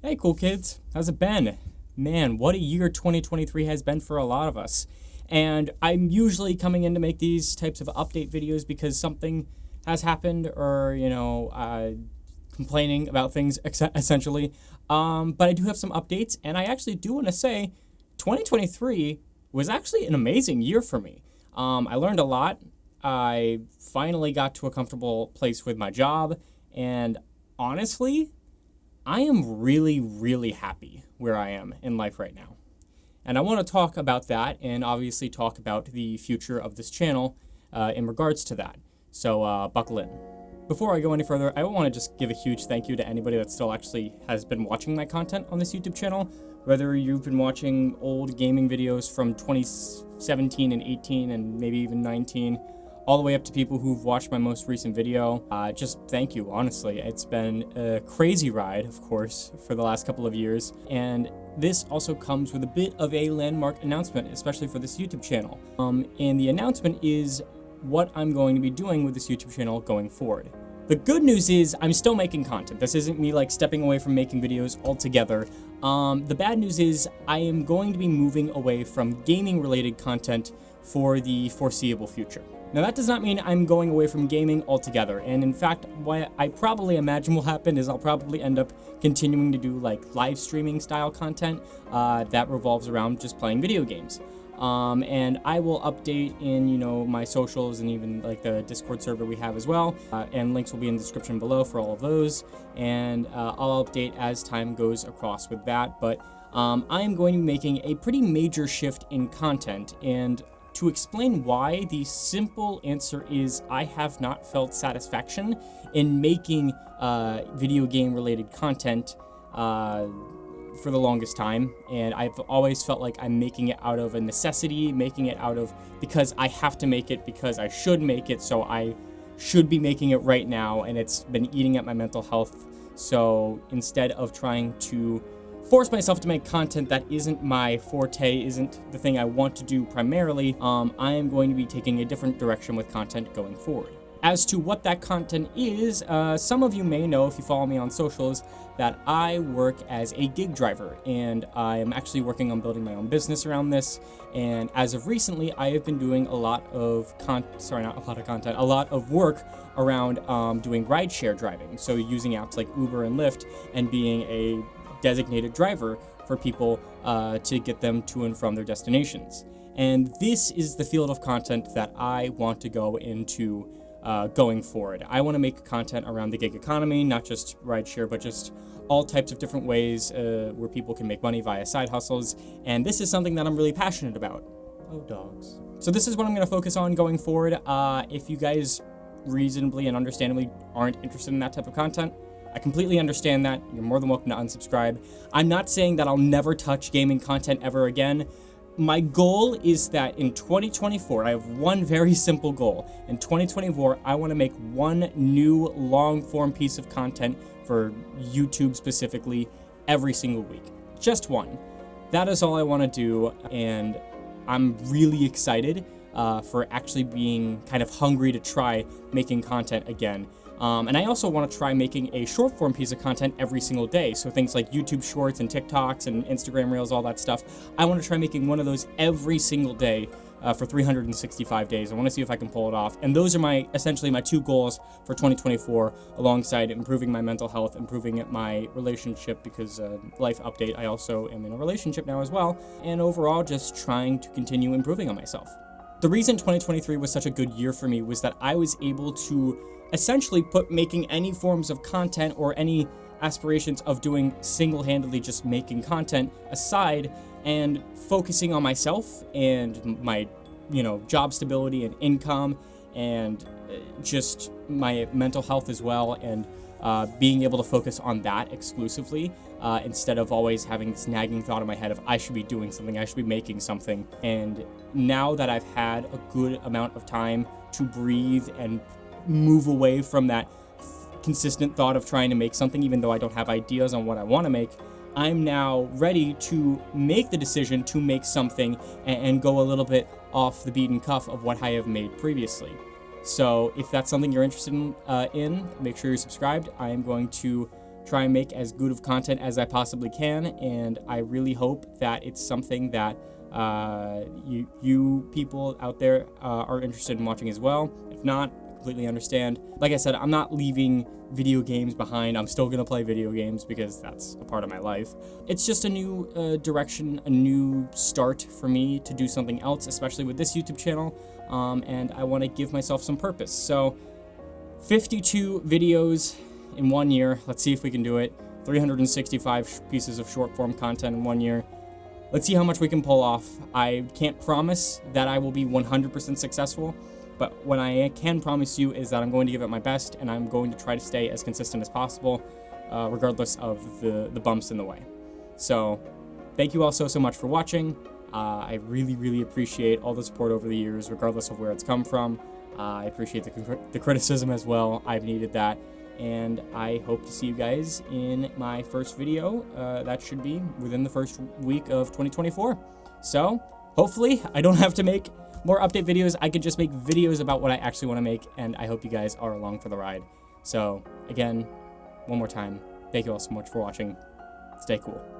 Hey, cool kids. How's it been? Man, what a year 2023 has been for a lot of us. And I'm usually coming in to make these types of update videos because something has happened or, complaining about things essentially. But I do have some updates, and I actually do want to say 2023 was actually an amazing year for me. I learned a lot. I finally got to a comfortable place with my job, and honestly, I am really, really happy where I am in life right now. And I want to talk about that and obviously talk about the future of this channel in regards to that. So buckle in. Before I go any further, I want to just give a huge thank you to anybody that still actually has been watching my content on this YouTube channel. Whether you've been watching old gaming videos from 2017 and 18 and maybe even 19, all the way up to people who've watched my most recent video. Just thank you, honestly. It's been a crazy ride, of course, for the last couple of years. And this also comes with a bit of a landmark announcement, especially for this YouTube channel. And the announcement is what I'm going to be doing with this YouTube channel going forward. The good news is I'm still making content. This isn't me like stepping away from making videos altogether. The bad news is I am going to be moving away from gaming related content for the foreseeable future. Now that does not mean I'm going away from gaming altogether, and in fact, what I probably imagine will happen is I'll probably end up continuing to do like live streaming style content that revolves around just playing video games. And I will update in, my socials and even like the Discord server we have as well, and links will be in the description below for all of those, and I'll update as time goes across with that, but I am going to be making a pretty major shift in content, and to explain why, the simple answer is I have not felt satisfaction in making video game related content for the longest time, and I've always felt like I'm making it out of a necessity, making it out of because I have to make it, because I should make it, so I should be making it right now, and it's been eating at my mental health. So instead of trying to force myself to make content that isn't my forte, isn't the thing I want to do primarily, I am going to be taking a different direction with content going forward. As to what that content is, some of you may know if you follow me on socials that I work as a gig driver, and I am actually working on building my own business around this. And as of recently, I have been doing a lot of a lot of work around doing rideshare driving. So using apps like Uber and Lyft and being a designated driver for people to get them to and from their destinations. And this is the field of content that I want to go into going forward. I want to make content around the gig economy, not just rideshare, but just all types of different ways where people can make money via side hustles. And this is something that I'm really passionate about. Oh, dogs. So this is what I'm going to focus on going forward. If you guys reasonably and understandably aren't interested in that type of content, I completely understand that. You're more than welcome to unsubscribe. I'm not saying that I'll never touch gaming content ever again. My goal is that in 2024, I have one very simple goal. In 2024, I want to make one new long-form piece of content for YouTube specifically every single week. Just one. That is all I want to do, and I'm really excited for actually being kind of hungry to try making content again. And I also want to try making a short form piece of content every single day. So things like YouTube Shorts and TikToks and Instagram Reels, all that stuff. I want to try making one of those every single day for 365 days. I want to see if I can pull it off. And those are essentially my two goals for 2024, alongside improving my mental health, improving my relationship, because life update, I also am in a relationship now as well. And overall, just trying to continue improving on myself. The reason 2023 was such a good year for me was that I was able to essentially put making any forms of content or any aspirations of doing single-handedly just making content aside and focusing on myself and my, job stability and income and just my mental health as well, and being able to focus on that exclusively instead of always having this nagging thought in my head of I should be doing something, I should be making something. And now that I've had a good amount of time to breathe and move away from that consistent thought of trying to make something, even though I don't have ideas on what I want to make, I'm now ready to make the decision to make something and go a little bit off the beaten cuff of what I have made previously. So if that's something you're interested in, make sure you're subscribed. I am going to try and make as good of content as I possibly can, and I really hope that it's something that you people out there are interested in watching as well. If not, I completely understand. Like I said, I'm not leaving video games behind. I'm still gonna play video games because that's a part of my life. It's just a new direction, a new start for me to do something else, especially with this YouTube channel, and I want to give myself some purpose. So 52 videos in 1 year. Let's see if we can do it. 365 pieces of short form content in 1 year. Let's see how much we can pull off. I can't promise that I will be 100% successful, but what I can promise you is that I'm going to give it my best, and I'm going to try to stay as consistent as possible, regardless of the bumps in the way. So thank you all so much for watching. I really appreciate all the support over the years, regardless of where it's come from. I appreciate the criticism as well. I've needed that. And I hope to see you guys in my first video. That should be within the first week of 2024. So hopefully I don't have to make more update videos. I could just make videos about what I actually want to make, and I hope you guys are along for the ride. So again, one more time, thank you all so much for watching. Stay cool.